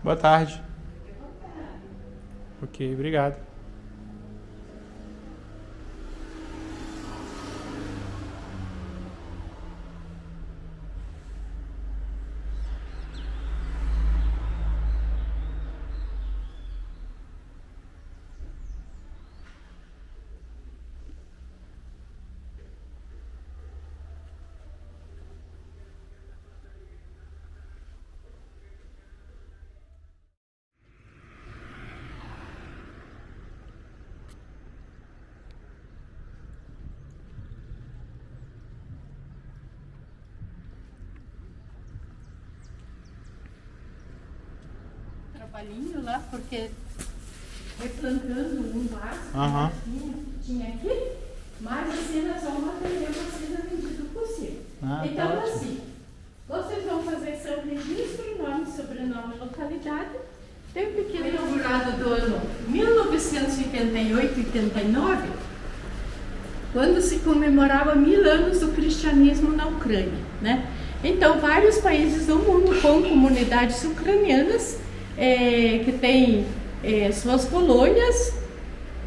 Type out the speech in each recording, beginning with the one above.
Boa tarde. Ok, obrigado. Trabalhinho lá, porque replantando um vaso que tinha aqui, mas assim nós vamos atender vocês na medida do possível. Então tá assim, vocês vão fazer seu registro, nome, sobrenome, localidade. Tem um pequeno inaugurado do ano 1988-89, quando se comemorava 1000 anos do cristianismo na Ucrânia, né? Então vários países do mundo com comunidades ucranianas que têm suas colônias,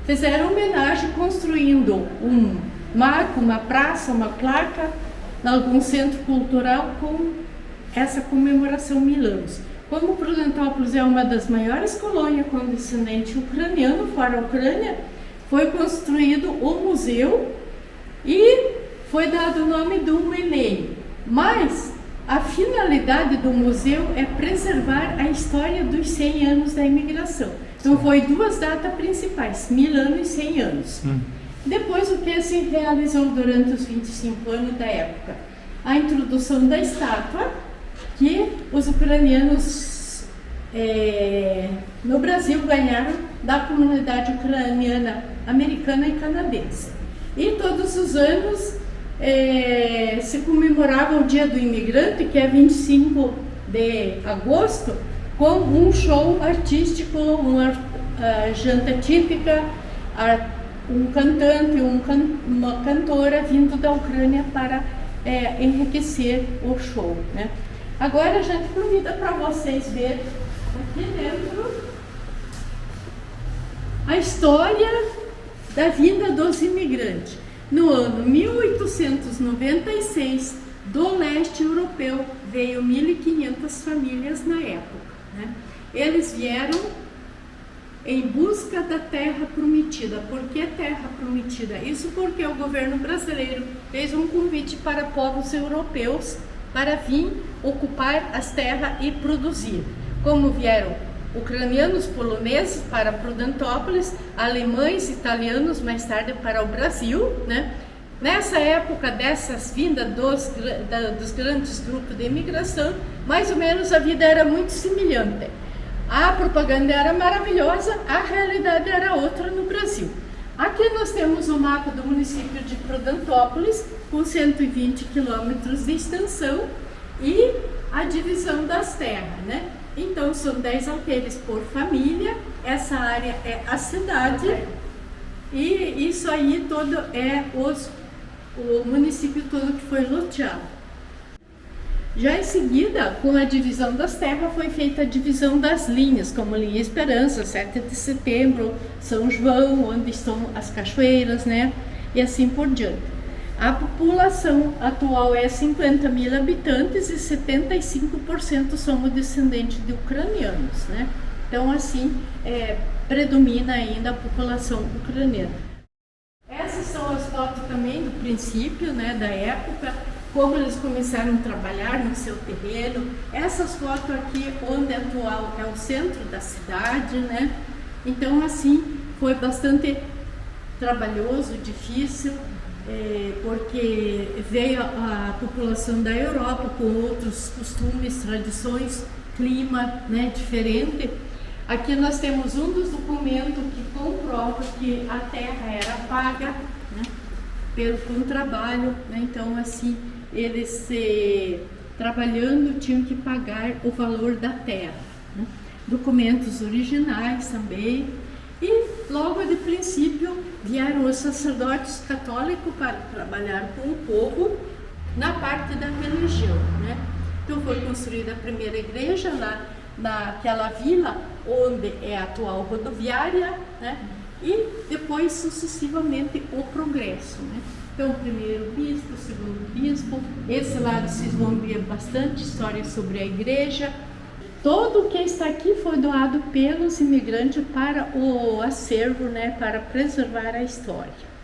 fizeram homenagem construindo um marco, uma praça, uma placa, em algum centro cultural com essa comemoração 1000 anos. Como Prudentópolis é uma das maiores colônias com descendente ucraniano, fora a Ucrânia, foi construído o museu e foi dado o nome do milênio. Mas a finalidade do museu é preservar a história dos 100 anos da imigração. Então foi duas datas principais, 1000 anos e 100 anos. Depois o que se realizou durante os 25 anos da época? A introdução da estátua que os ucranianos no Brasil ganharam da comunidade ucraniana, americana e canadense. E todos os anos se comemorava o Dia do Imigrante, que é 25 de agosto, com um show artístico, uma janta típica, um cantante, uma cantora vindo da Ucrânia para enriquecer o show, né? Agora a gente convida para vocês verem aqui dentro a história da vinda dos imigrantes. No ano 1896, do leste europeu, veio 1.500 famílias na época, né? Eles vieram em busca da terra prometida. Por que terra prometida? Isso porque o governo brasileiro fez um convite para povos europeus para vir ocupar as terras e produzir. Como vieram ucranianos, poloneses para Prudentópolis, alemães, italianos mais tarde para o Brasil, né? Nessa época dessas vindas dos grandes grupos de imigração, mais ou menos a vida era muito semelhante. A propaganda era maravilhosa, a realidade era outra no Brasil. Aqui nós temos o mapa do município de Prudentópolis, com 120 quilômetros de extensão e a divisão das terras, né? Então são 10 alqueires por família, essa área é a cidade e isso aí todo é o município todo que foi loteado. Já em seguida, com a divisão das terras, foi feita a divisão das linhas, como linha Esperança, 7 de setembro, São João, onde estão as cachoeiras, né? E assim por diante. A população atual é 50.000 habitantes e 75% são descendentes de ucranianos, né? Então, assim, predomina ainda a população ucraniana. Essas são as fotos também do princípio, né, da época, como eles começaram a trabalhar no seu terreno. Essas fotos aqui, onde atual é o centro da cidade, né? Então, assim, foi bastante trabalhoso, difícil, porque veio a população da Europa com outros costumes, tradições, clima, né, diferente. Aqui nós temos um dos documentos que comprova que a terra era paga, né, com trabalho, né? Então assim, eles trabalhando tinham que pagar o valor da terra, né? Documentos originais também. E logo de princípio vieram os sacerdotes católicos para trabalhar com o povo na parte da religião, né? Então foi construída a primeira igreja lá naquela vila onde é a atual rodoviária, né? E depois sucessivamente o progresso, né? Então, primeiro bispo, segundo bispo, esse lado vocês vão ver bastante história sobre a igreja. Todo o que está aqui foi doado pelos imigrantes para o acervo, né? Para preservar a história.